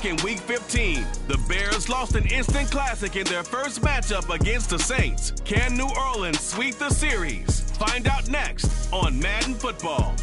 back in Week 15. The Bears lost an instant classic in their first matchup against the Saints. Can New Orleans sweep the series? Find out next on Madden Football.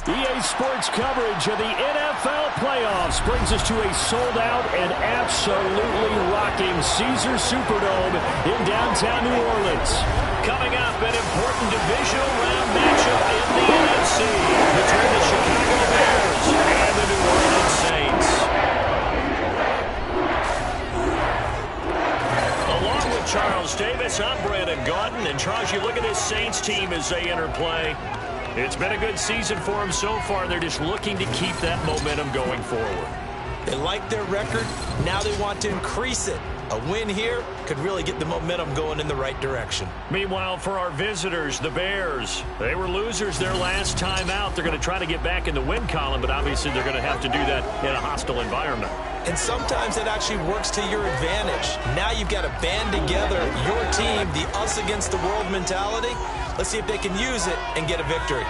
EA Sports coverage of the NFL playoffs brings us to a sold-out and absolutely rocking Caesars Superdome in downtown New Orleans. Coming up, an important divisional round matchup in the NFC between the Chicago Bears and the New Orleans Saints. Along with Charles Davis, I'm Brandon Gaudin, and Charles, you look at this Saints team as they enter play. It's been a good season for them so far. They're just looking to keep that momentum going forward. They like their record. Now they want to increase it. A win here could really get the momentum going in the right direction. Meanwhile, for our visitors, the Bears, they were losers their last time out. They're going to try to get back in the win column, but obviously they're going to have to do that in a hostile environment. And sometimes it actually works to your advantage. Now you've got to band together your team, the us against the world mentality. Let's see if they can use it and get a victory.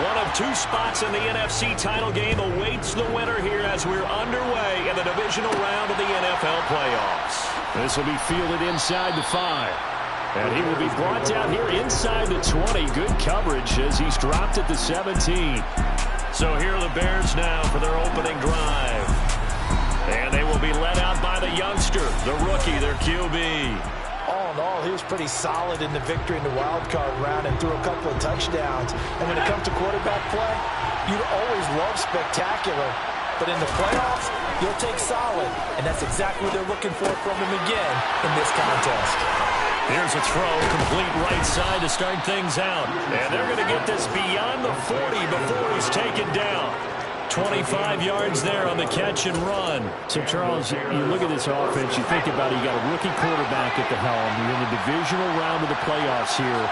One of two spots in the NFC title game awaits the winner here as we're underway in the divisional round of the NFL playoffs. This will be fielded inside the 5. And he will be brought down here inside the 20. Good coverage as he's dropped at the 17. So here are the Bears now for their opening drive. And they will be led out by the youngster, the rookie, their QB. All in all, he was pretty solid in the victory in the wild card round and threw a couple of touchdowns. And when it comes to quarterback play, you'd always love spectacular. But in the playoffs, you'll take solid. And that's exactly what they're looking for from him again in this contest. Here's a throw, complete right side to start things out. And they're going to get this beyond the 40 before he's taken down. 25 yards there on the catch and run. So, Charles, you look at this offense, you think about it, you got a rookie quarterback at the helm. You're in the divisional round of the playoffs here.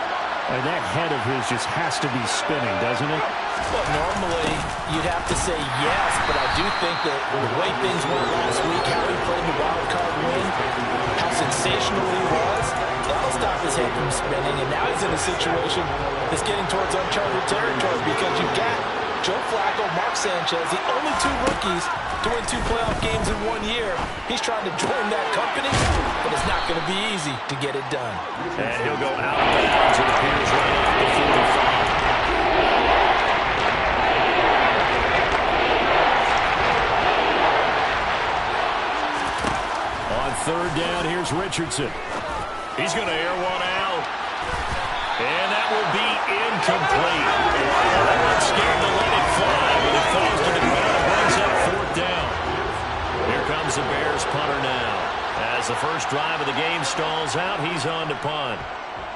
And that head of his just has to be spinning, doesn't it? Well, normally you'd have to say yes, but I do think that the way things went last week, how he played the wild card win, how sensational he was, that'll stop his head from spinning. And now he's in a situation that's getting towards uncharted territory because you've got Joe Flacco, Mark Sanchez, the only two rookies to win 2 playoff games in 1 year. He's trying to join that company, but it's not going to be easy to get it done. And he'll go out of bounds. It appears right off the 45. On third down, here's Richardson. He's going to air one out. And that will be incomplete. They weren't scared to let it fly, but it falls to the ground and brings up 4th down. Here comes the Bears punter now. As the first drive of the game stalls out, he's on to punt.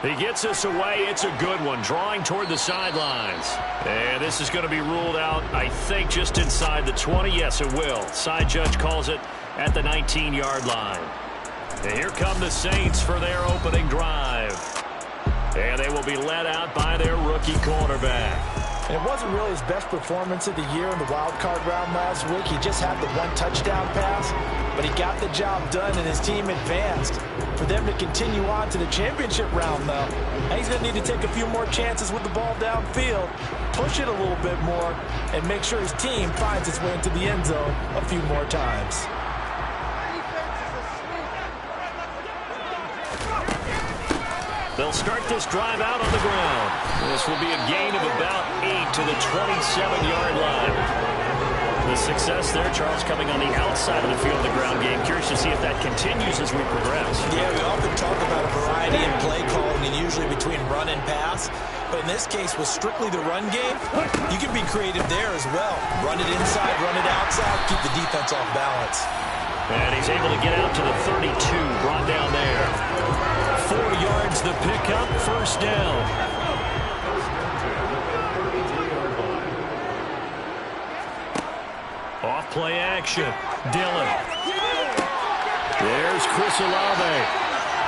He gets us away. It's a good one, drawing toward the sidelines. And this is going to be ruled out, I think, just inside the 20. Yes, it will. Side judge calls it at the 19-yard line. And here come the Saints for their opening drive. And they will be led out by their rookie quarterback. And it wasn't really his best performance of the year in the wild card round last week. He just had the 1 touchdown pass, but he got the job done and his team advanced. For them to continue on to the championship round, though, he's going to need to take a few more chances with the ball downfield, push it a little bit more, and make sure his team finds its way into the end zone a few more times. They'll start this drive out on the ground. This will be a gain of about 8 to the 27-yard line. The success there, Charles, coming on the outside of the field of the ground game. Curious to see if that continues as we progress. Yeah, we often talk about a variety in play calling and usually between run and pass. But in this case, with strictly the run game, you can be creative there as well. Run it inside, run it outside, keep the defense off balance. And he's able to get out to the 32, brought down there. 4 yards the pickup, 1st down. Off play action. Dillon. There's Chris Olave.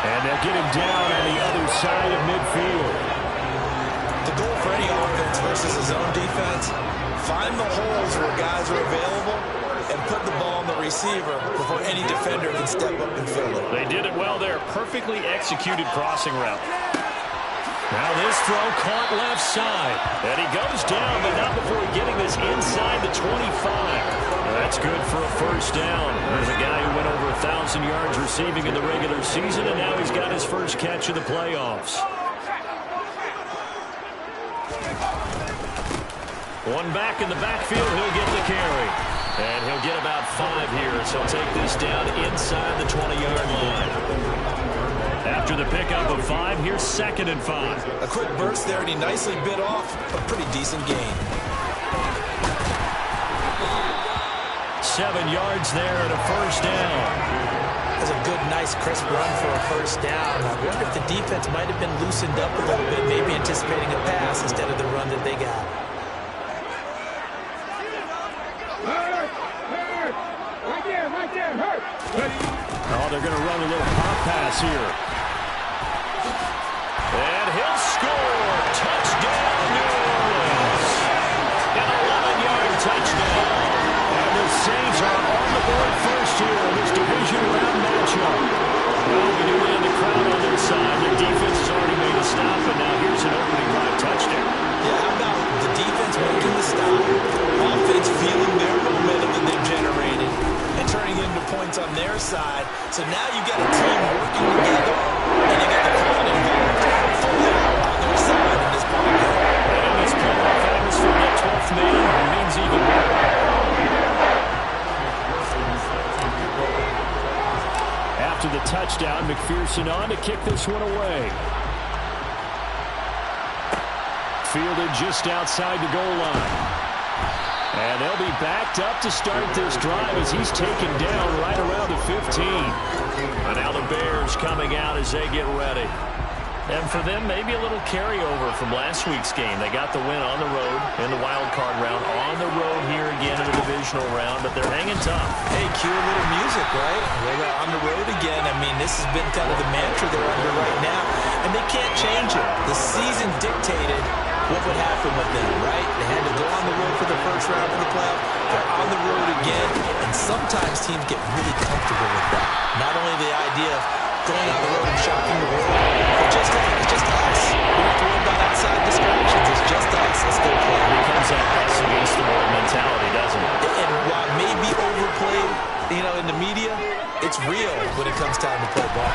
And they'll get him down on the other side of midfield. To goal for any offense versus a zone defense, find the holes where guys are available and put the ball on the receiver before any defender can step up and fill it. They did it well there. Perfectly executed crossing route. Now this throw caught left side. And he goes down, but not before getting this inside the 25. That's good for a first down. There's a guy who went over 1,000 yards receiving in the regular season, and now he's got his first catch of the playoffs. One back in the backfield, he'll get the carry. And he'll get about 5 here, so take this down inside the 20-yard line. After the pickup of 5, here's 2nd and 5. A quick burst there, and he nicely bit off a pretty decent gain. 7 yards there and a first down. That's a good, nice, crisp run for a first down. I wonder if the defense might have been loosened up a little bit, maybe anticipating a pass instead of the run that they got. Oh, they're going to run a little pop pass here. And he'll score. Touchdown, New Orleans. An 11-yard touchdown. And the Saints are on the board first here in this division round matchup. Well, we knew we had the crowd on their side. Their defense has already made a stop, and now here's an opening drive touchdown. Yeah, how about the defense making the stop, offense feeling their momentum that they've generated, and turning into points on their side. So now you've got a team working together, and you got the crowd involved fully on their side in this ball game. And in this playoff atmosphere, that 12th man means even more. After the touchdown, McPherson on to kick this one away. Fielded just outside the goal line. And they'll be backed up to start this drive as he's taken down right around the 15. And now the Bears coming out as they get ready. And for them, maybe a little carryover from last week's game. They got the win on the road in the wild card round, on the road here again in the divisional round, but they're hanging tough. Hey, cue a little music, right? They're on the road again. I mean, this has been kind of the mantra they're under right now, and they can't change it. The season dictated what would happen with them, right? They had to go on the road for the first round of the playoff. They're on the road again, and sometimes teams get really comfortable with that. Not only the idea of going on the road and shocking the world, but just it's just us. We don't have to worry about outside distractions. It's just us. Let's go play. It becomes that us against the world mentality, doesn't it? And while it may be overplayed, in the media, it's real when it comes time to play ball.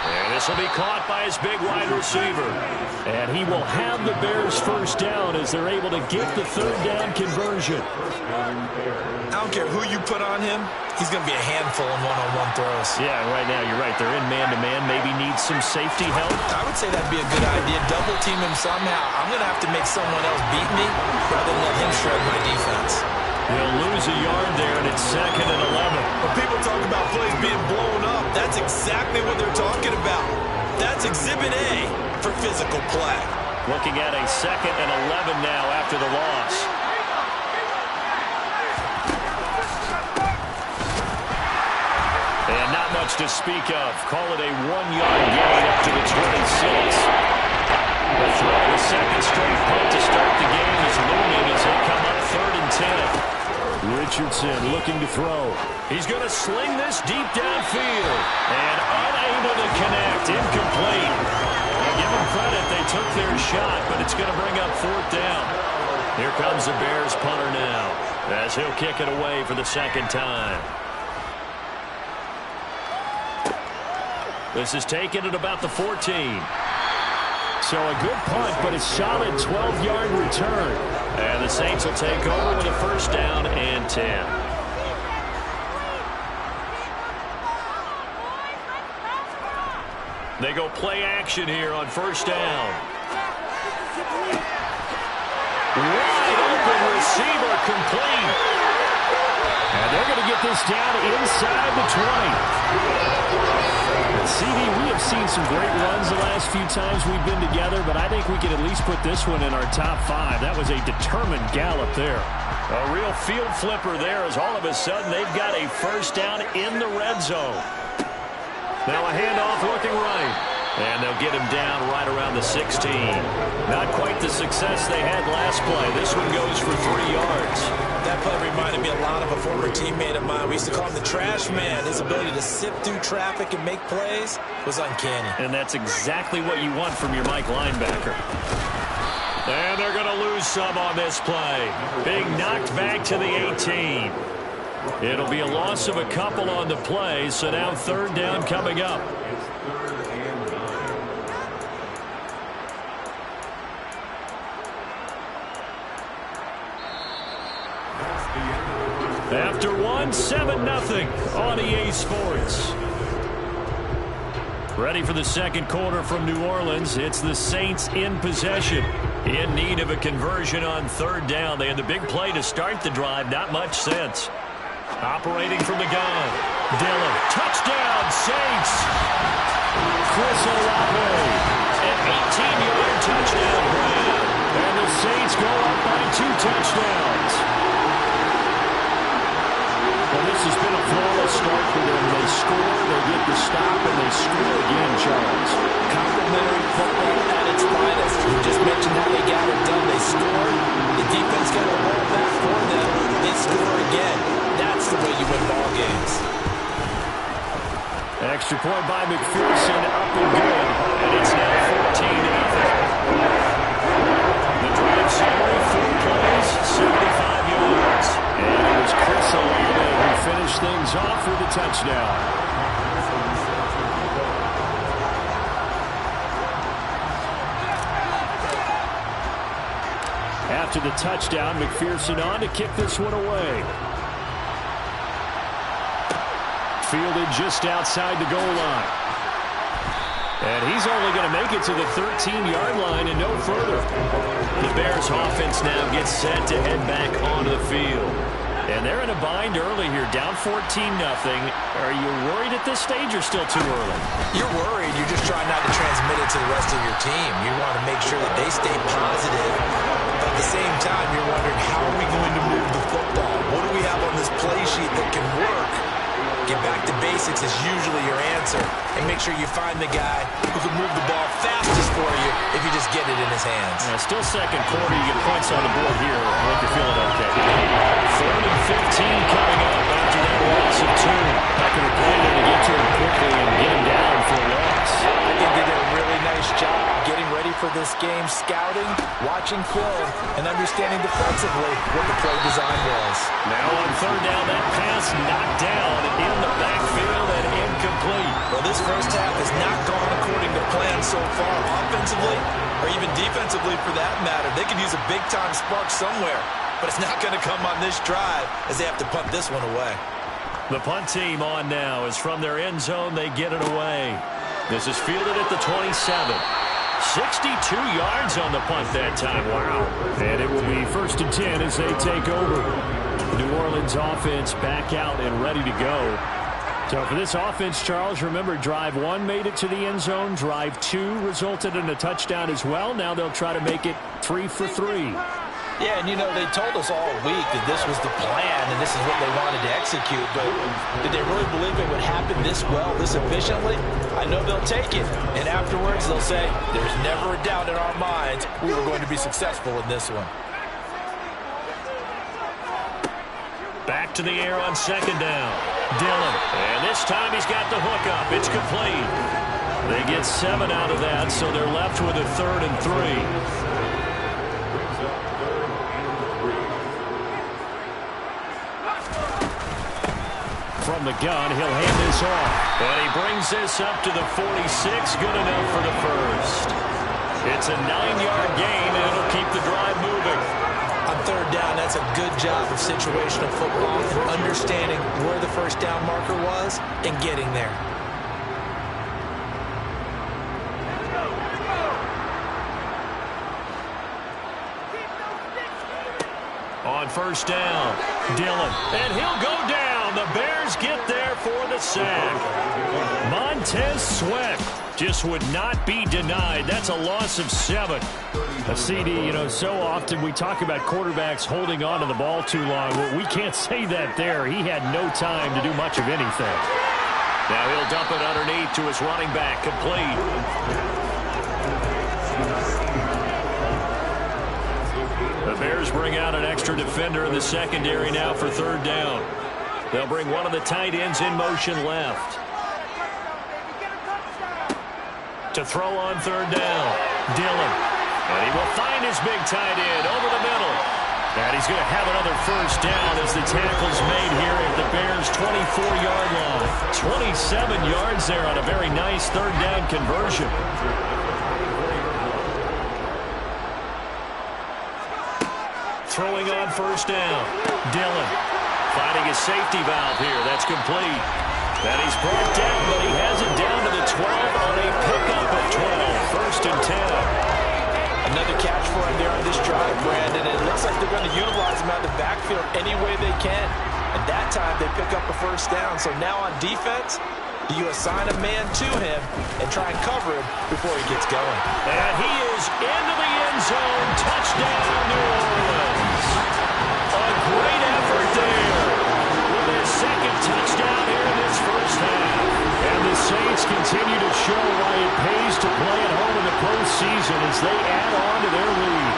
And this will be caught by his big wide receiver. And he will have the Bears first down as they're able to get the third down conversion. I don't care who you put on him. He's going to be a handful in one-on-one throws. Yeah, right now you're right. They're in man-to-man. Maybe needs some safety help. I would say that'd be a good idea. Double team him somehow. I'm going to have to make someone else beat me rather than let him shred my defense. He'll lose a yard there, and it's 2nd and 11. When people talk about plays being blown up, that's exactly what they're talking about. That's Exhibit A for physical play. Looking at a 2nd and 11 now after the loss. And not much to speak of. Call it a 1-yard gain up to the 26. The throw of the second straight punt to start the game is looming as they come up 3rd and 10. Richardson looking to throw. He's going to sling this deep downfield. And unable to connect. Incomplete. Now give them credit. They took their shot, but it's going to bring up 4th down. Here comes the Bears punter now as he'll kick it away for the 2nd time. This is taken at about the 14. So a good punt, but a solid 12-yard return. And the Saints will take over with a first down and 10. They go play action here on first down. Wide open receiver complete. And they're going to get this down inside the 20. CD, we have seen some great runs the last few times we've been together, but I think we can at least put this one in our top 5. That was a determined gallop there. A real field flipper there as all of a sudden they've got a first down in the red zone. Now a handoff looking right. And they'll get him down right around the 16. Not quite the success they had last play. This one goes for 3 yards. That play reminded me a lot of a former teammate of mine. We used to call him the trash man. His ability to sift through traffic and make plays was uncanny. And that's exactly what you want from your Mike linebacker. And they're going to lose some on this play. Being knocked back to the 18. It'll be a loss of a couple on the play, so now 3rd down coming up. After 1, 7-0 on EA Sports. Ready for the second quarter from New Orleans. It's the Saints in possession. In need of a conversion on 3rd down. They had the big play to start the drive. Not much sense. Operating from the gun. Dillon. Touchdown, Saints. Chris Olave. An 18-yard touchdown grab. And the Saints go up by 2 touchdowns. Well, this has been a flawless start for them. They score, they get the stop, and they score again, Charles. Complimentary football at its finest. You just mentioned how they got it done. They scored. The defense got the ball back for them. They score again. That's the way you win ball games. Extra point by McPherson, up and good. And it's now 14-0. The drive summary, 4 plays, 75 yards. And it was Chris Olave who finished things off with a touchdown. After the touchdown, McPherson on to kick this one away. Fielded just outside the goal line. And he's only going to make it to the 13-yard line and no further. The Bears offense now gets set to head back onto the field. And they're in a bind early here, down 14-0. Are you worried at this stage or still too early? You're worried. You're just trying not to transmit it to the rest of your team. You want to make sure that they stay positive. But at the same time, you're wondering, how are we going to move the football? What do we have on this play sheet that can work? Get back to basics is usually your answer. And make sure you find the guy who can move the ball fastest for you if you just get it in his hands. Yeah, still second quarter. You get points on the board here. I hope you're feeling okay. 3rd and 15 coming up after that loss of 2. Packer playing to get to him quickly and get him down for a loss. I think they did a really nice job getting ready for this game, scouting, watching film, and understanding defensively what the play design was. Now on 3rd down, that pass knocked down in the backfield and incomplete. Well, this first half has not gone according to plan so far, offensively or even defensively for that matter. They could use a big-time spark somewhere, but it's not going to come on this drive as they have to punt this one away. The punt team on now is from their end zone. They get it away. This is fielded at the 27. 62 yards on the punt that time. Wow. And it will be 1st and 10 as they take over. New Orleans offense back out and ready to go. So for this offense, Charles, remember, drive 1 made it to the end zone. Drive 2 resulted in a touchdown as well. Now they'll try to make it 3 for 3. Yeah, and you know, they told us all week that this was the plan and this is what they wanted to execute, but did they really believe it would happen this well, this efficiently? I know they'll take it, and afterwards they'll say, there's never a doubt in our minds we were going to be successful in this one. Back to the air on 2nd down. Dillon, and this time he's got the hook up. It's complete. They get 7 out of that, so they're left with a 3rd and 3. From the gun, he'll hand this off. And he brings this up to the 46. Good enough for the first. It's a 9-yard gain, and it'll keep the drive moving. On 3rd down, that's a good job of situational football and understanding where the first down marker was and getting there. On 1st down, Dillon, and he'll go down. The Bears get there for the sack. Montez Sweat just would not be denied. That's a loss of 7. A CD, you know, so often we talk about quarterbacks holding on to the ball too long. Well, we can't say that there. He had no time to do much of anything. Now he'll dump it underneath to his running back, complete. The Bears bring out an extra defender in the secondary now for third down. They'll bring one of the tight ends in motion left. To throw on third down, Dillon. And he will find his big tight end over the middle. And he's going to have another first down as the tackle's made here at the Bears' 24-yard line. 27 yards there on a very nice third down conversion. Throwing on first down, Dillon. Finding his safety valve here. That's complete. And he's brought down, but he has it down to the 12 on a pickup at 12. First and 10. Another catch for him there on this drive, Brandon. And it looks like they're going to utilize him out of the backfield any way they can. And that time they pick up a first down. So now on defense, do you assign a man to him and try and cover him before he gets going? And he is into the end zone. Touchdown, New Orleans. A great effort there. With his second touchdown here in this first half. And the Saints continue to show why it pays to play at home in the postseason as they add on to their lead.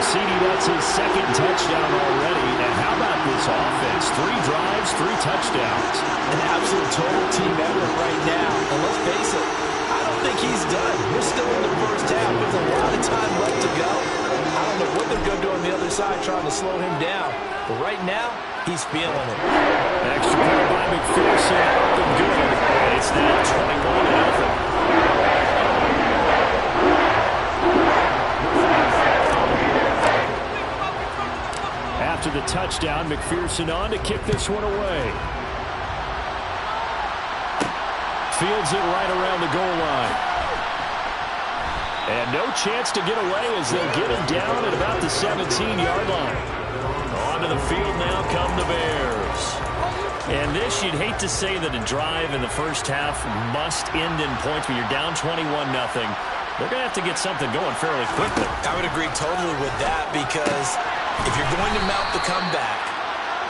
CD, that's his second touchdown already. And how about this offense? 3 drives, 3 touchdowns. An absolute total team effort right now. And let's face it, I don't think he's done. We're still in the first half. There's a lot of time left to go. I don't know what they're going to do on the other side trying to slow him down. But right now, he's feeling it. Extra point by McPherson. Up and good. And it's now 21-0. After the touchdown, McPherson on to kick this one away. Fields it right around the goal line. And no chance to get away as they'll get him down at about the 17-yard line. Onto the field now come the Bears. And this, you'd hate to say that a drive in the first half must end in points when you're down 21-0. They're going to have to get something going fairly quickly. I would agree totally with that because if you're going to mount the comeback,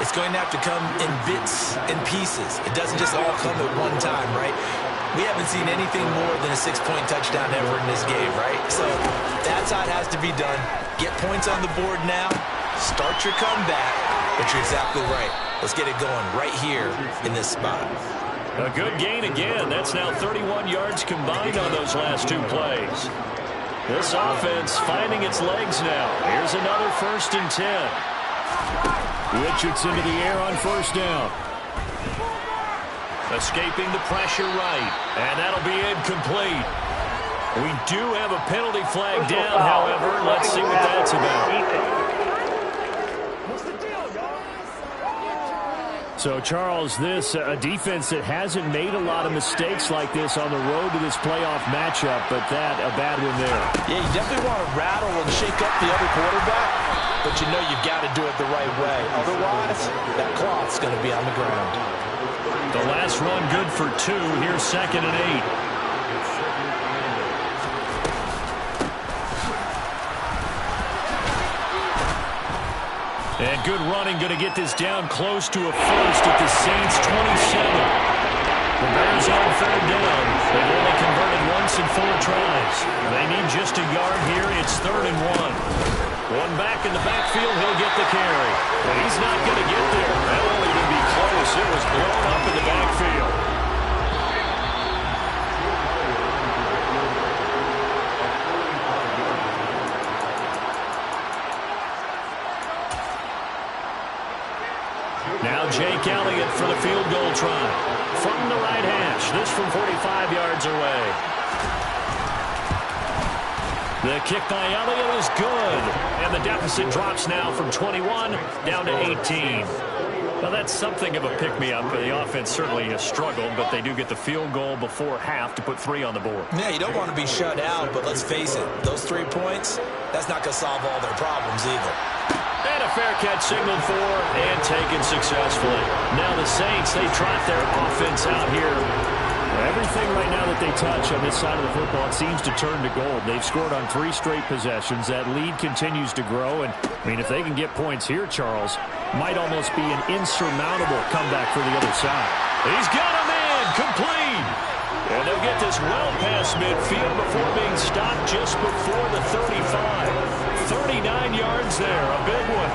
it's going to have to come in bits and pieces. It doesn't just all come at one time, right? We haven't seen anything more than a 6-point touchdown ever in this game, right? So that's how it has to be done. Get points on the board now. Start your comeback. But you're exactly right. Let's get it going right here in this spot. A good gain again. That's now 31 yards combined on those last 2 plays. This offense finding its legs now. Here's another first and 10. Richardson to the air on first down. Escaping the pressure right. And that'll be incomplete. We do have a penalty flag down, however. Let's see what that's about. So, Charles, this a defense that hasn't made a lot of mistakes like this on the road to this playoff matchup, but that a bad one there. Yeah, you definitely want to rattle and shake up the other quarterback, but you know you've got to do it the right way. Otherwise, that cloth's going to be on the ground. The last run good for 2. Here's 2nd and 8. And good running, going to get this down close to a first at the Saints' 27. The Bears on third down. They've only converted once in 4 tries. They need just a yard here. It's 3rd and 1. One back in the backfield, he'll get the carry. But he's not going to get there. That won't even be close. It was blown up in the backfield. Now Jake Elliott for the field goal try. From the right hash. This from 45 yards away. The kick by Elliott is good. And the deficit drops now from 21 down to 18. Well, that's something of a pick-me-up. The offense certainly has struggled, but they do get the field goal before half to put 3 on the board. Yeah, you don't want to be shut out, but let's face it. Those 3 points, that's not going to solve all their problems either. And a fair catch signaled for and taken successfully. Now the Saints, they trot their offense out here. Everything right now that they touch on this side of the football, it seems to turn to gold. They've scored on 3 straight possessions. That lead continues to grow. And, I mean, if they can get points here, Charles, might almost be an insurmountable comeback for the other side. He's got a man, complete. And they'll get this well past midfield before being stopped just before the 35. 39 yards there, a big one.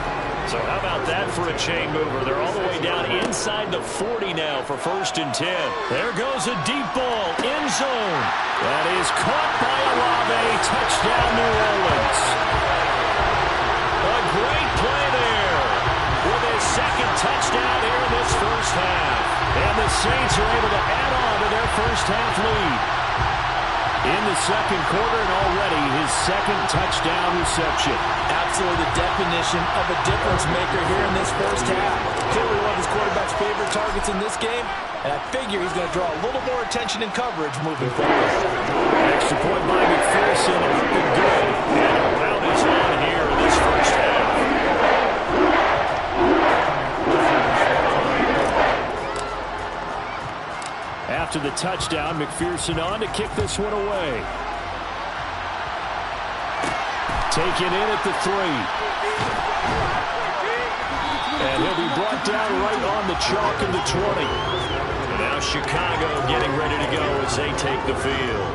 So how about that for a chain mover? They're all the way down inside the 40 now for 1st and 10. There goes a deep ball, end zone. That is caught by Olave. Touchdown, New Orleans. A great play there with his 2nd touchdown here in this first half. And the Saints are able to add on to their first half lead. In the 2nd quarter, and already his 2nd touchdown reception. Absolutely the definition of a difference maker here in this first half. Clearly one of his quarterback's favorite targets in this game, and I figure he's going to draw a little more attention and coverage moving forward. Extra point by McPherson, and looking good. And a round is on here in this first half. After the touchdown, McPherson on to kick this one away. Taken in at the 3. And he'll be brought down right on the chalk of the 20. And now Chicago getting ready to go as they take the field.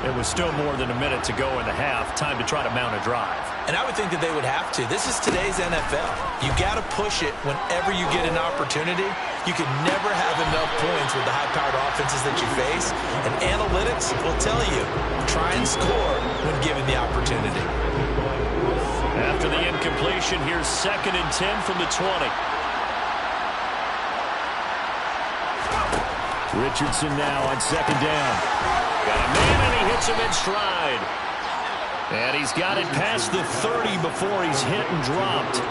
It was still more than a minute to go in the half. Time to try to mount a drive. And I would think that they would have to. This is today's NFL. You got to push it whenever you get an opportunity. You can never have enough points with the high-powered offenses that you face. And analytics will tell you, try and score when given the opportunity. After the incompletion, here's 2nd and 10 from the 20. Richardson now on 2nd down. Got a man, and he hits him in stride. And he's got it past the 30 before he's hit and dropped.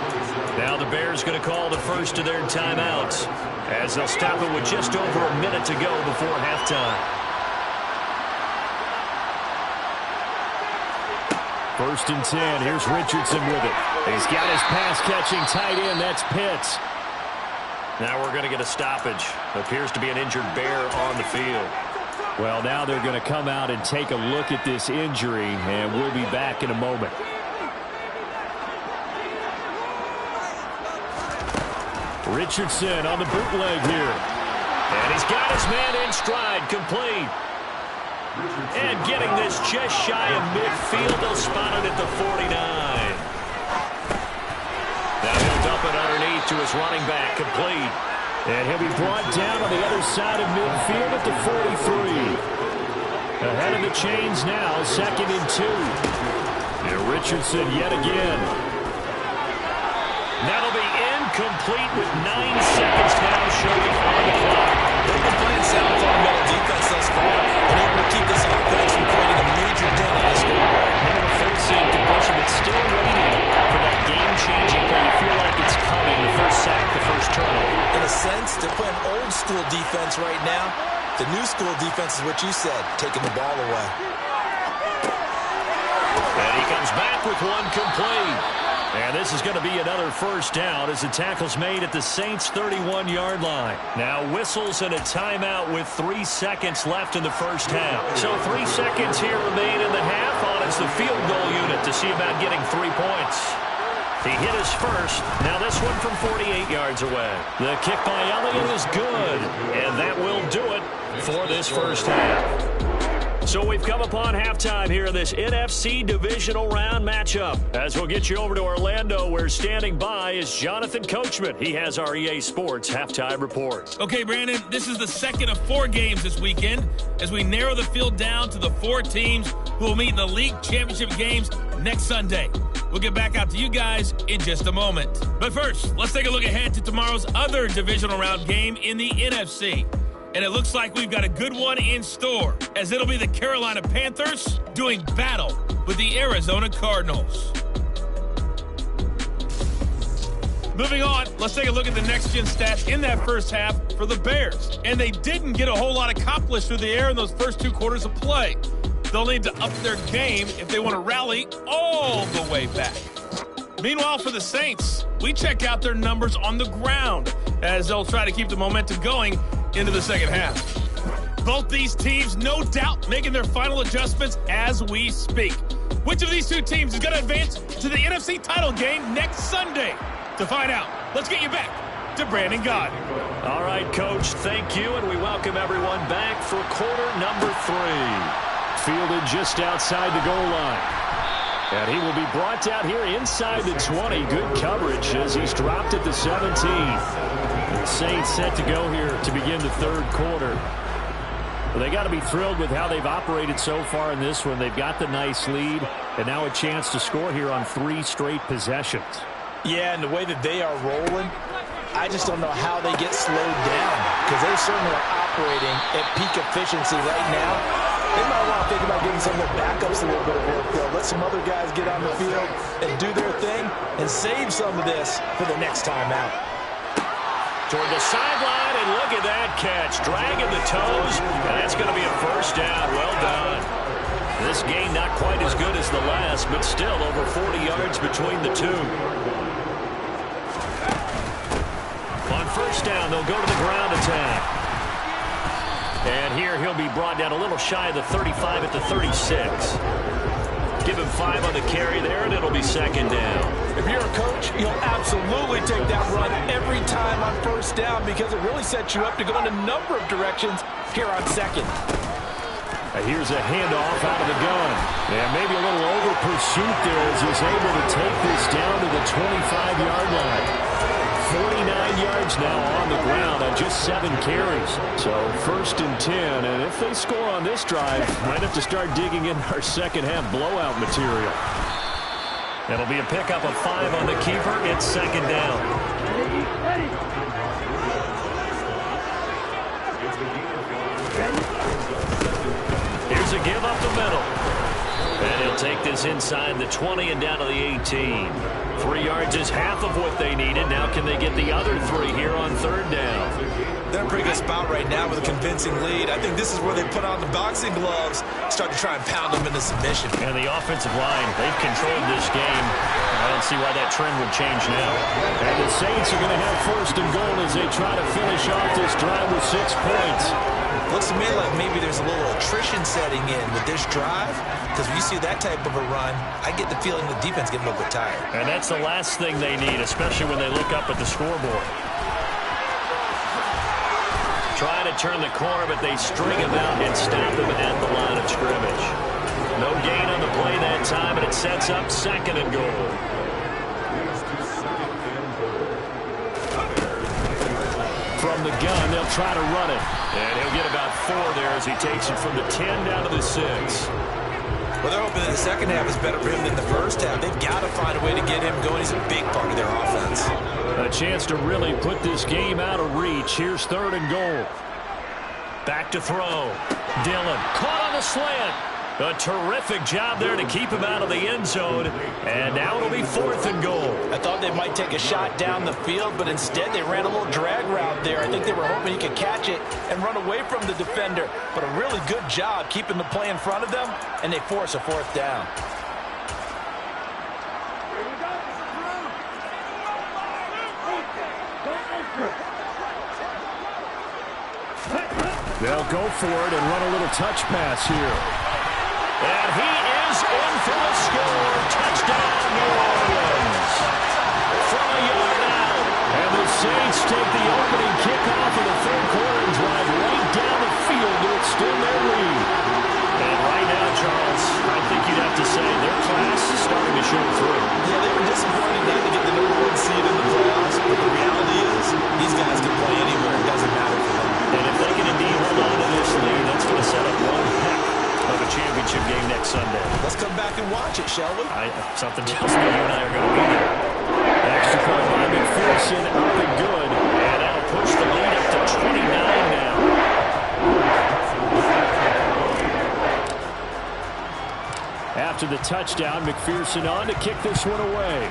Now the Bears going to call the first of their timeouts as they'll stop it with just over a minute to go before halftime. 1st and 10. Here's Richardson with it. He's got his pass-catching tight end. That's Pitts. Now we're going to get a stoppage. Appears to be an injured Bear on the field. Well, now they're going to come out and take a look at this injury, and we'll be back in a moment. Richardson on the bootleg here. And he's got his man in stride, complete. And getting this just shy of midfield, they'll spot it at the 49. Now he'll dump it underneath to his running back, complete. And he'll be brought down on the other side of midfield at the 43. Ahead of the chains now, 2nd and 2. And Richardson yet again. That'll be incomplete with 9 seconds now showing on the clock. They've been playing sound fundamental defense thus far, and able to keep this offense from creating a major dent on the scoreboard. Remember the first seed concussion, but still waiting for that game-changing play. You feel like it's coming, the first sack, the first turnover. In a sense, they're playing old-school defense right now. The new-school defense is what you said, taking the ball away. And he comes back with one complete. And this is going to be another first down as the tackle's made at the Saints' 31-yard line. Now whistles and a timeout with 3 seconds left in the first half. So 3 seconds here remain in the half on as the field goal unit to see about getting 3 points. He hit his first. Now this one from 48 yards away. The kick by Elliott is good. And that will do it for this first half. So we've come upon halftime here in this NFC Divisional Round matchup. As we'll get you over to Orlando, where standing by is Jonathan Coachman. He has our EA Sports Halftime Report. Okay, Brandon, this is the second of 4 games this weekend as we narrow the field down to the 4 teams who will meet in the league championship games next Sunday. We'll get back out to you guys in just a moment. But first, let's take a look ahead to tomorrow's other Divisional Round game in the NFC. And it looks like we've got a good one in store, as it'll be the Carolina Panthers doing battle with the Arizona Cardinals. Moving on, let's take a look at the next-gen stats in that first half for the Bears. And they didn't get a whole lot accomplished through the air in those first 2 quarters of play. They'll need to up their game if they want to rally all the way back. Meanwhile, for the Saints, we check out their numbers on the ground as they'll try to keep the momentum going into the second half. Both these teams, no doubt, making their final adjustments as we speak. Which of these 2 teams is going to advance to the NFC title game next Sunday? To find out, let's get you back to Brandon Gaudin. All right, Coach, thank you, and we welcome everyone back for quarter number 3. Fielded just outside the goal line. And he will be brought down here inside the 20. Good coverage as he's dropped at the 17. The Saints set to go here to begin the third quarter. Well, they got to be thrilled with how they've operated so far in this one. They've got the nice lead, and now a chance to score here on 3 straight possessions. Yeah, and the way that they are rolling, I just don't know how they get slowed down, because they certainly are operating at peak efficiency right now. They might want to think about giving some of their backups a little bit of work, though. Let some other guys get on the field and do their thing and save some of this for the next time out. Toward the sideline, and look at that catch. Dragging the toes, and that's going to be a first down. Well done. This game not quite as good as the last, but still over 40 yards between the two. On first down, they'll go to the ground attack. And here he'll be brought down a little shy of the 35 at the 36. Give him 5 on the carry there, and it'll be second down. If you're a coach, you'll absolutely take that run every time on first down because it really sets you up to go in a number of directions here on second. And here's a handoff out of the gun. And maybe a little over pursuit there as he's able to take this down to the 25-yard line. 49 yards now on the ground on just 7 carries. So first and 10, and if they score on this drive, might have to start digging in our second half blowout material. It'll be a pickup of 5 on the keeper. It's second down. Here's a give up the middle. And he'll take this inside the 20 and down to the 18. 3 yards is half of what they needed. Now can they get the other 3 here on third down? They're in a pretty good spot right now with a convincing lead. I think this is where they put on the boxing gloves, start to try and pound them into submission. And the offensive line, they've controlled this game. I don't see why that trend would change now. And the Saints are going to have first and goal as they try to finish off this drive with 6 points. Looks to me like maybe there's a little attrition setting in with this drive, because when you see that type of a run, I get the feeling the defense getting a little bit tired. And that's the last thing they need, especially when they look up at the scoreboard. Trying to turn the corner, but they string him out and stop him at the line of scrimmage. No gain on the play that time, and it sets up second and goal. From the gun, they'll try to run it. And he'll get about 4 there as he takes it from the 10 down to the 6. Well, they're hoping that the second half is better for him than the first half. They've got to find a way to get him going. He's a big part of their offense. A chance to really put this game out of reach. Here's third and goal. Back to throw. Dillon caught on the slant. A terrific job there to keep him out of the end zone. And now it'll be fourth and goal. I thought they might take a shot down the field, but instead they ran a little drag route there. I think they were hoping he could catch it and run away from the defender. But a really good job keeping the play in front of them, and they force a fourth down. They'll go for it and run a little touch pass here. And he is in for the score. Touchdown, New Orleans. From a yard out. And the Saints take the opening kickoff of the third quarter and drive right down the field to extend their lead. And right now, Charles, I think you'd have to say their class is starting to show through. Yeah, they were disappointed not to get the number 1 seed in the playoffs, but the reality is these guys can play anywhere. It doesn't matter for them. And if they can indeed hold on to this lead, that's going to set up one heck of a championship game next Sunday. Let's come back and watch it, shall we? Something tells me you and I are going to be there. Extra point by McPherson, up and good. And that'll push the lead up to 29 now. After the touchdown, McPherson on to kick this one away.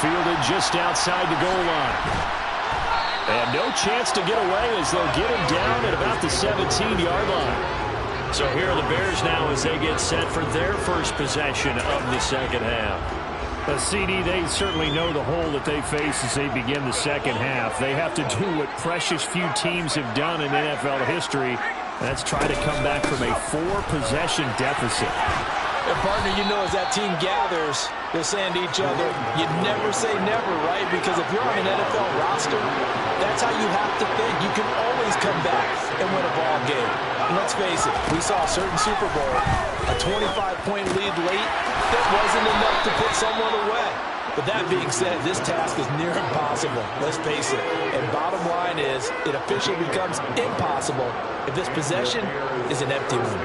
Fielded just outside the goal line. And no chance to get away as they'll get him down at about the 17-yard line. So here are the Bears now as they get set for their first possession of the second half. The CD, they certainly know the hole that they face as they begin the second half. They have to do what precious few teams have done in NFL history. That's try to come back from a 4-possession deficit. And partner, you know, as that team gathers, they're saying to each other, you never say never, right? Because if you're on an NFL roster, that's how you have to think. You can always come back and win a ball game. And let's face it, we saw a certain Super Bowl, a 25-point lead late, that wasn't enough to put someone away. But that being said, this task is near impossible, let's face it. And bottom line is, it officially becomes impossible if this possession is an empty one.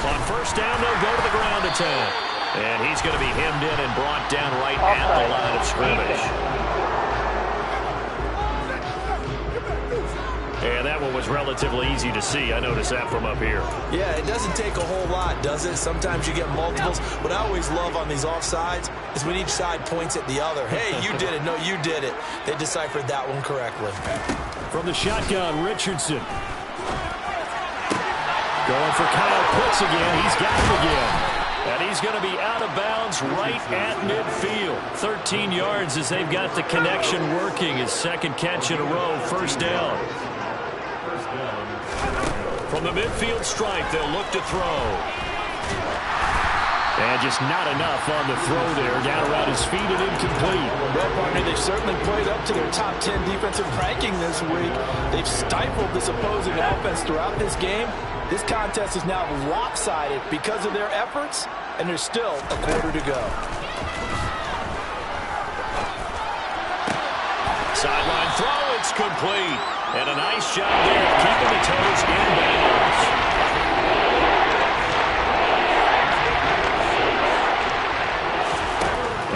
On first down, they'll go to the ground attack. And he's going to be hemmed in and brought down right at the line of scrimmage. And that one was relatively easy to see. I noticed that from up here. Yeah, it doesn't take a whole lot, does it? Sometimes you get multiples. What I always love on these offsides is when each side points at the other. Hey, you did it. No, you did it. They deciphered that one correctly. From the shotgun, Richardson. Going for Kyle Pitts again. He's got him again. And he's going to be out of bounds right at midfield. 13 yards as they've got the connection working. His second catch in a row, first down. From the midfield stripe, they'll look to throw. And just not enough on the throw there. Down around his feet and incomplete. Well, partner, they've certainly played up to their top 10 defensive ranking this week. They've stifled this opposing offense throughout this game. This contest is now lopsided because of their efforts, and there's still a quarter to go. Sideline throw, it's complete. And a nice job there, keeping the toes in bounds.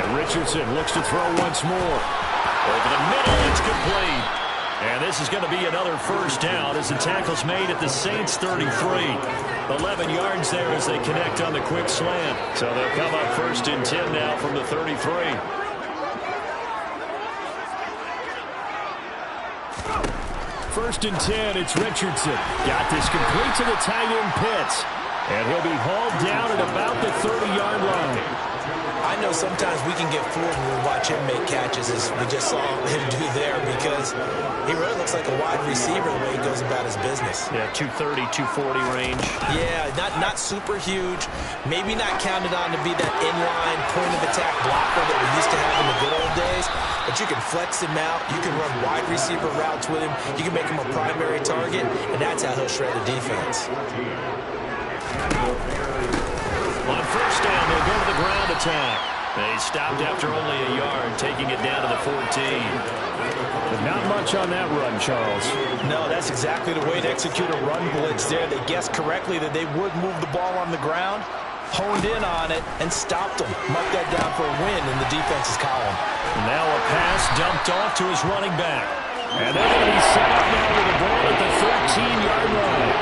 And Richardson looks to throw once more. Over the middle, it's complete. And this is going to be another first down as the tackle's made at the Saints' 33. 11 yards there as they connect on the quick slant. So they'll come up first and 10 now from the 33. First and 10, it's Richardson. Got this complete to the tight end Pitts. And he'll be hauled down at about the 30-yard line. I know sometimes we can get fooled when we watch him make catches, as we just saw him do there, because he really looks like a wide receiver the way he goes about his business. Yeah, 230, 240 range. Yeah, not super huge. Maybe not counted on to be that inline point-of-attack blocker that we used to have in the good old days, but you can flex him out. You can run wide receiver routes with him. You can make him a primary target, and that's how he'll shred the defense. On first down, they'll go to the ground attack. They stopped after only a yard, taking it down to the 14. But not much on that run, Charles. No, that's exactly the way to execute a run blitz there. They guessed correctly that they would move the ball on the ground, honed in on it, and stopped them. Mark that down for a win in the defense's column. Now a pass dumped off to his running back. And they're going to be set up now with the ball at the 13-yard line.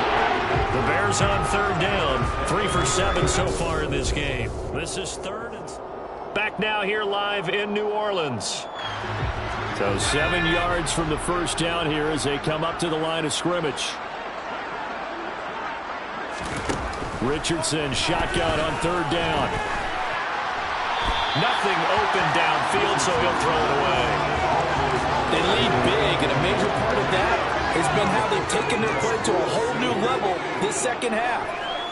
The Bears on third down, 3 for 7 so far in this game. This is third and back now here live in New Orleans. So 7 yards from the first down here as they come up to the line of scrimmage. Richardson shotgun on third down. Nothing open downfield, so he'll throw it away. They lead big, and a major part of that has been how they've taken their play to a whole new level this second half.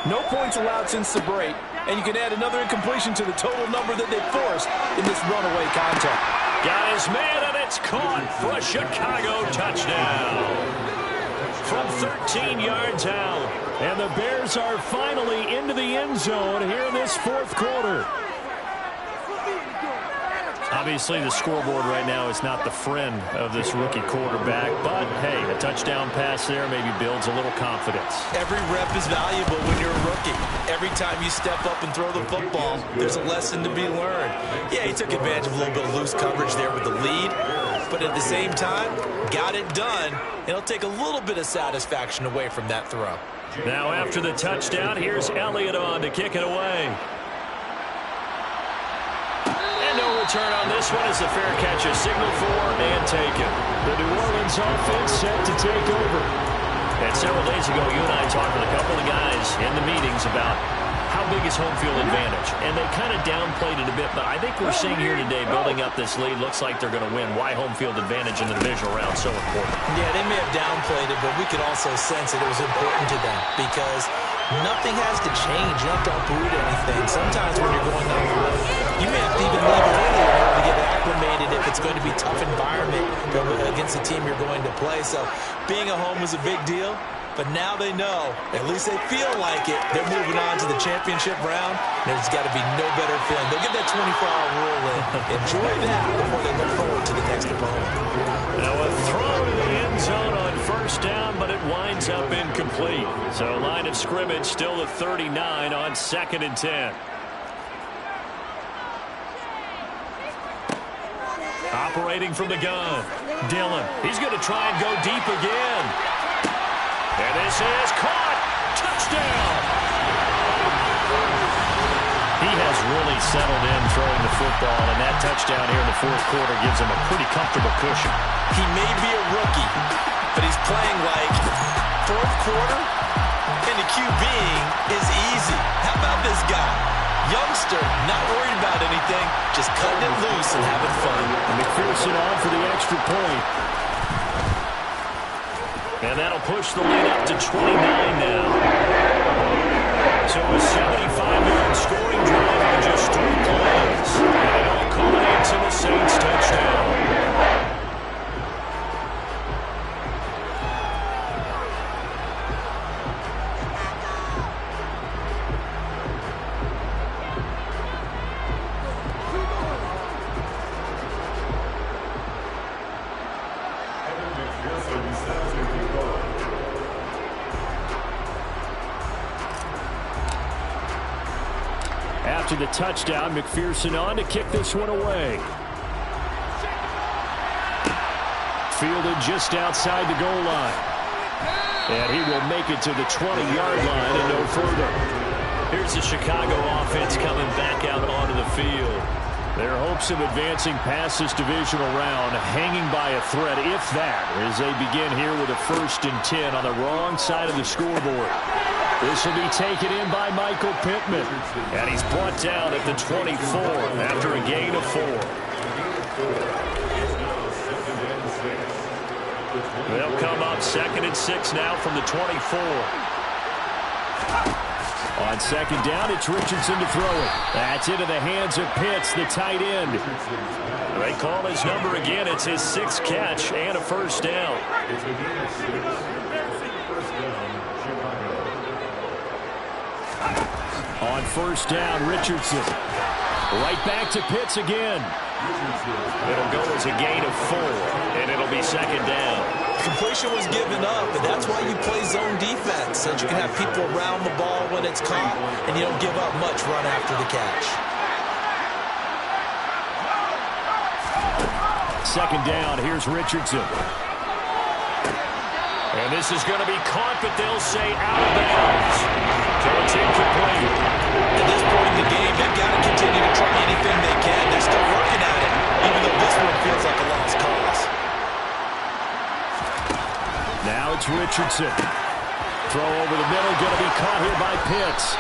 No points allowed since the break, and you can add another incompletion to the total number that they forced in this runaway contact. Got his man, and it's caught for a Chicago touchdown. From 13 yards out, and the Bears are finally into the end zone here in this fourth quarter. Obviously, the scoreboard right now is not the friend of this rookie quarterback, but, hey, a touchdown pass there maybe builds a little confidence. Every rep is valuable when you're a rookie. Every time you step up and throw the football, there's a lesson to be learned. Yeah, he took advantage of a little bit of loose coverage there with the lead, but at the same time, got it done. It'll take a little bit of satisfaction away from that throw. Now, after the touchdown, here's Elliott on to kick it away. No return on this one as the fair catch is signaled for and taken. The New Orleans offense set to take over. And several days ago, you and I talked with a couple of guys in the meetings about how big is home field advantage. And they kind of downplayed it a bit, but I think we're seeing here today, building up this lead, looks like they're going to win. Why home field advantage in the divisional round so important? Yeah, they may have downplayed it, but we could also sense that it was important to them because nothing has to change. You don't have to uproot anything. Sometimes when you're going down the road, you may have to even leave early in order to get acclimated if it's going to be a tough environment against the team you're going to play. So being at home was a big deal. But now they know, at least they feel like it, they're moving on to the championship round. There's got to be no better feeling. They'll get that 24-hour rule in. Enjoy that before they look forward to the next opponent. Now a throw to the end zone on first down, but it winds up incomplete. So line of scrimmage still at 39 on 2nd and 10. Operating from the gun, Dillon. He's going to try and go deep again. And this is caught. Touchdown. He has really settled in throwing the football, and that touchdown here in the 4th quarter gives him a pretty comfortable cushion. He may be a rookie, but he's playing like 4th quarter, and the QBing is easy. How about this guy? Youngster, not worried about anything, just cutting it loose and having fun. And McPherson on for the extra point. And that'll push the lead up to 29 now. So a 75-yard scoring drive on just 3 plays. And it all culminates in the Saints touchdown. After the touchdown, McPherson on to kick this one away. Fielded just outside the goal line. And he will make it to the 20-yard line and no further. Here's the Chicago offense coming back out onto the field. Their hopes of advancing past this divisional round hanging by a thread, if that, as they begin here with a 1st and 10 on the wrong side of the scoreboard. This will be taken in by Michael Pittman. And he's brought down at the 24 after a gain of 4. They'll come up 2nd and 6 now from the 24. On 2nd down, it's Richardson to throw it. That's into the hands of Pitts, the tight end. They call his number again. It's his 6th catch and a 1st down. On 1st down, Richardson. Right back to Pitts again. It'll go as a gain of 4, and it'll be 2nd down. Completion was given up, and that's why you play zone defense, so that you can have people around the ball when it's caught, and you don't give up much run after the catch. 2nd down, here's Richardson. And this is going to be caught, but they'll say out of bounds. So it's incomplete. At this point in the game, they've got to continue to try anything they can. They're still working at it, even though this one feels like a lost cause. Now it's Richardson. Throw over the middle, going to be caught here by Pitts.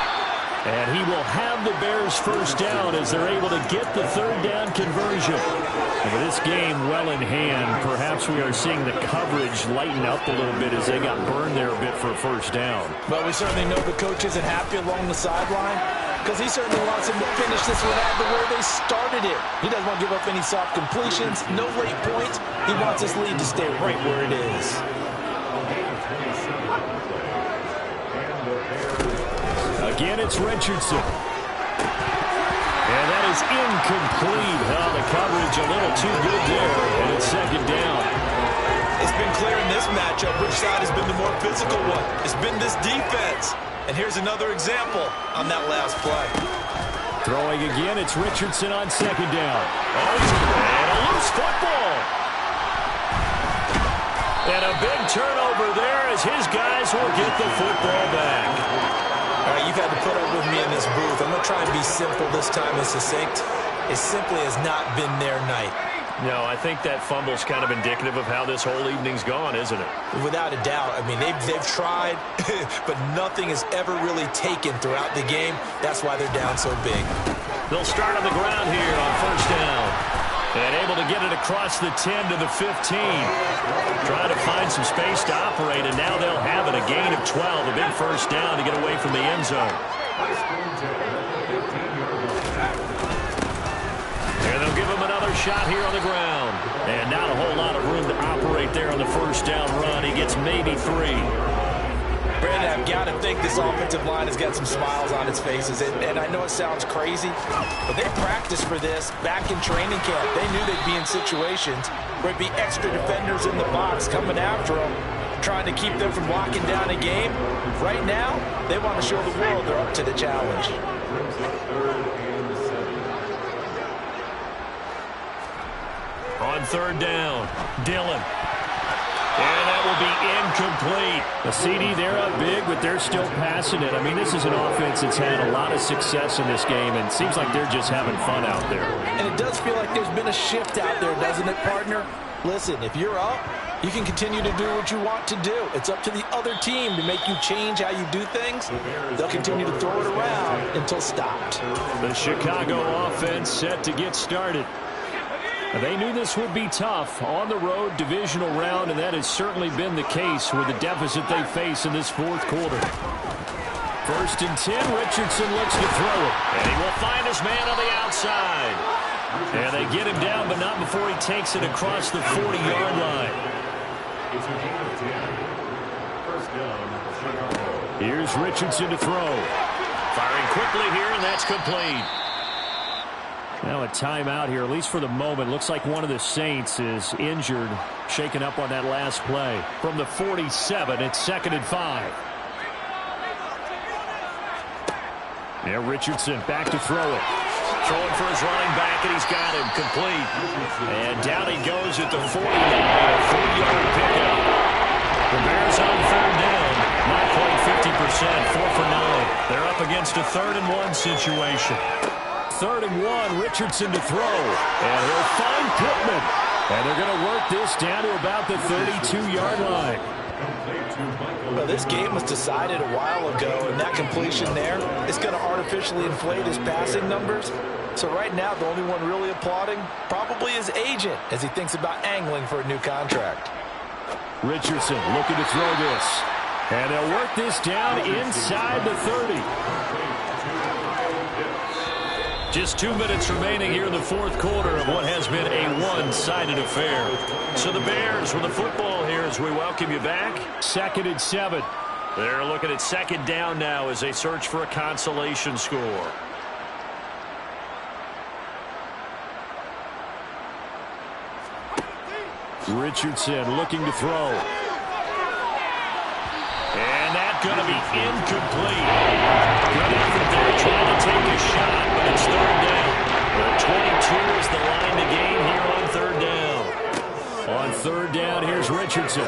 And he will have the Bears 1st down as they're able to get the 3rd down conversion. And with this game well in hand, perhaps we are seeing the coverage lighten up a little bit as they got burned there a bit for a 1st down. But we certainly know the coach isn't happy along the sideline because he certainly wants him to finish this one out the way they started it. He doesn't want to give up any soft completions, no late points. He wants his lead to stay right where it is. Again, it's Richardson. And that is incomplete. Oh, the coverage a little too good there, and it's 2nd down. It's been clear in this matchup which side has been the more physical one. It's been this defense. And here's another example on that last play. Throwing again, it's Richardson on 2nd down. Oh, and a loose football. And a big turnover there as his guys will get the football back. All right, you've had to put up with me in this booth. I'm going to try and be simple this time and succinct. It simply has not been their night. No, I think that fumble's kind of indicative of how this whole evening's gone, isn't it? Without a doubt. I mean, they've tried, but nothing is ever really taken throughout the game. That's why they're down so big. They'll start on the ground here on 1st down. And able to get it across the 10 to the 15. Trying to find some space to operate, and now they'll have it. A gain of 12, a big first down to get away from the end zone. And they'll give him another shot here on the ground. And not a whole lot of room to operate there on the first down run. He gets maybe 3. Brandon, I've got to think this offensive line has got some smiles on its faces. And I know it sounds crazy, but they practiced for this back in training camp. They knew they'd be in situations where it'd be extra defenders in the box coming after them, trying to keep them from locking down a game. Right now, they want to show the world they're up to the challenge. On third down, Dillon. And that will be incomplete. The CD, they're up big, but they're still passing it. I mean, this is an offense that's had a lot of success in this game, and it seems like they're just having fun out there. And it does feel like there's been a shift out there, doesn't it, partner? Listen, if you're up, you can continue to do what you want to do. It's up to the other team to make you change how you do things. They'll continue to throw it around until stopped. The Chicago offense set to get started. They knew this would be tough on the road, divisional round, and that has certainly been the case with the deficit they face in this fourth quarter. First and 10, Richardson looks to throw it. And he will find his man on the outside. And they get him down, but not before he takes it across the 40-yard line. Here's Richardson to throw. Firing quickly here, and that's complete. Now a timeout here, at least for the moment. Looks like one of the Saints is injured, shaken up on that last play. From the 47, it's 2nd and 5. Yeah, Richardson back to throw it. Throwing for his running back, and he's got him complete. And down he goes at the 49, a 40-yard pickup. The Bears on third down, not quite 50%, 4 for 9. They're up against a 3rd and 1 situation. 3rd and 1, Richardson to throw. And he'll find Pittman. And they're going to work this down to about the 32-yard line. Well, this game was decided a while ago, and that completion there is going to artificially inflate his passing numbers. So right now, the only one really applauding probably his agent as he thinks about angling for a new contract. Richardson looking to throw this. And they'll work this down inside the 30. Just 2 minutes remaining here in the fourth quarter of what has been a one-sided affair. So the Bears with the football here as we welcome you back. 2nd and 7. They're looking at 2nd down now as they search for a consolation score. Richardson looking to throw. And that's going to be incomplete. Good effort there trying to take a shot, but it's 3rd down. The 22 is the line to gain here on 3rd down. On 3rd down, here's Richardson.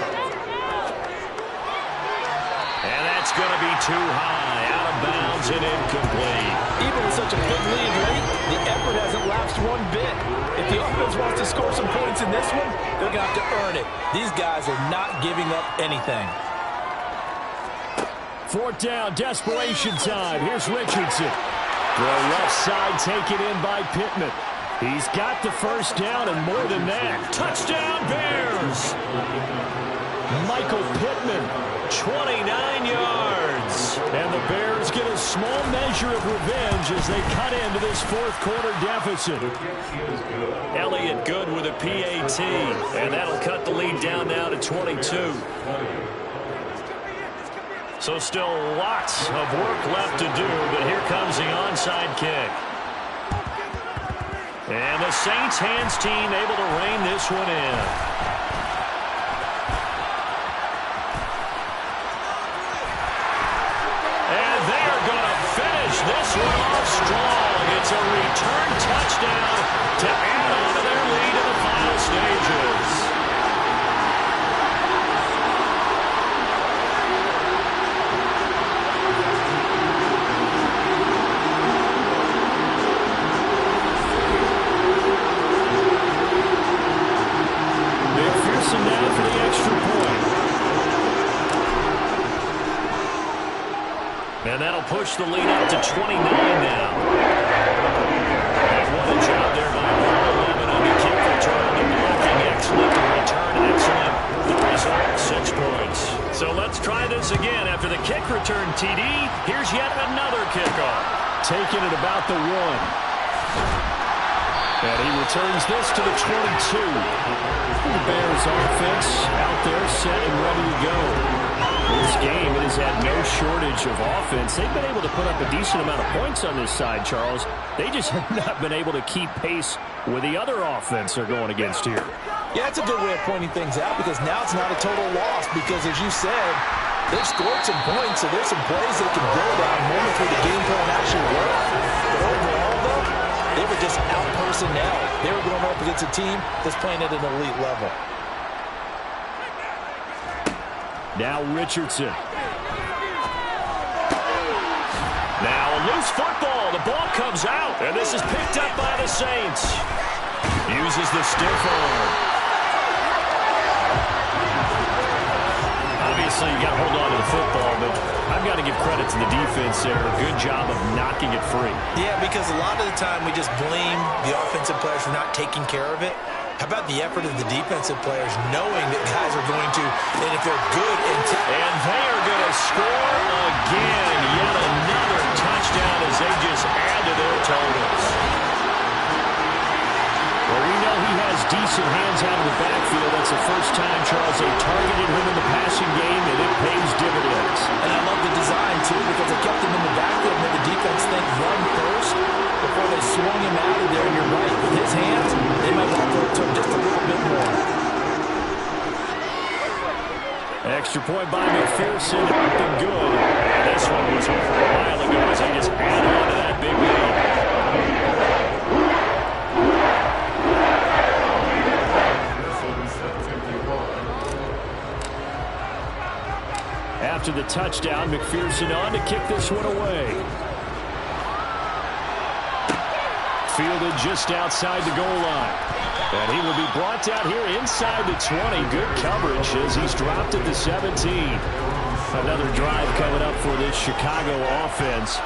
And that's going to be too high, out of bounds and incomplete. Even with such a big lead late, the effort hasn't lapsed one bit. If the offense wants to score some points in this one, they're going to have to earn it. These guys are not giving up anything. 4th down, desperation time. Here's Richardson. The left side taken in by Pittman. He's got the first down and more than that. Touchdown Bears! Michael Pittman. 29 yards. And the Bears get a small measure of revenge as they cut into this fourth quarter deficit. Elliott good with a PAT. And that'll cut the lead down now to 22. So still lots of work left to do, but here comes the onside kick. And the Saints hands team able to rein this one in. And they are going to finish this one off strong. It's a return touchdown to add on to their lead in the final stages. Now for the extra point. And that'll push the lead up to 29 now. And what a job there by Lemon on the kick 6 points. So let's try this again. After the kick return TD, here's yet another kickoff. Taking it about the 1. And he returns this to the 22. The Bears offense out there set and ready to go. This game, it has had no shortage of offense. They've been able to put up a decent amount of points on this side, Charles. They just have not been able to keep pace with the other offense they're going against here. Yeah, it's a good way of pointing things out because now it's not a total loss because, as you said, they've scored some points, so there's some plays they can build on, moments where the game plan actually worked. But overall, though, they were just out-personnel. They were going up against a team that's playing at an elite level. Now Richardson. Now a loose football. The ball comes out, and this is picked up by the Saints. Uses the stiff arm. Obviously, you got to hold on to the football, but I've got to give credit to the defense there. Good job of knocking it free. Yeah, because a lot of the time we just blame the offensive players for not taking care of it. How about the effort of the defensive players knowing that guys are going to, and if they're good, and they are going to score again. Yet another touchdown as they just add to their totals. Well, we know he has decent hands out of the backfield. That's the first time, Charles, they targeted him in the passing game, and it pays dividends. And I love the design, too, because they kept him in the backfield and made the defense think run first before they swung him out of there. And you're right, with his hands, they might want to throw it to him just a little bit more. Extra point by McPherson, up and good. This one was over a while ago as they just added on to that big lead. After the touchdown, McPherson on to kick this one away. Fielded just outside the goal line. And he will be brought down here inside the 20. Good coverage as he's dropped at the 17. Another drive coming up for this Chicago offense.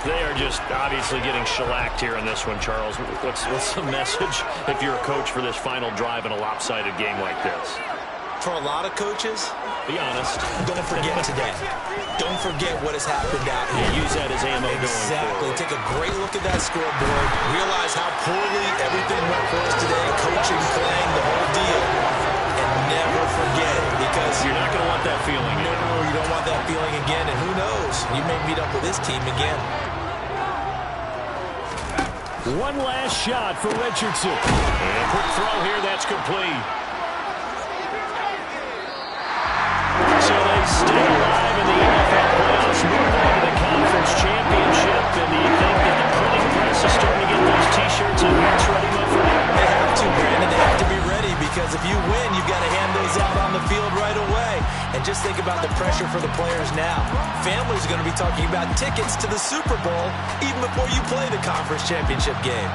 They are just obviously getting shellacked here in this one, Charles. What's the message if you're a coach for this final drive in a lopsided game like this? For a lot of coaches, be honest, don't forget today. Don't forget what has happened out here. Use that as ammo going Exactly. Take a great look at that scoreboard. Realize how poorly everything went for us today. Coaching, playing, the whole deal. And never forget it because you're not going to want that feeling. No, you don't want that feeling again. And who knows? You may meet up with this team again. One last shot for Richardson. And a quick throw here. That's complete. So they stay alive in the NFL playoffs, move on to the conference championship. And do you think that the printing press is starting to get those T-shirts and hats ready, my friend? They have to, Brandon. They have to be ready because if you win, you've got to hand those out on the field right away. And just think about the pressure for the players now. Families are going to be talking about tickets to the Super Bowl even before you play the conference championship game.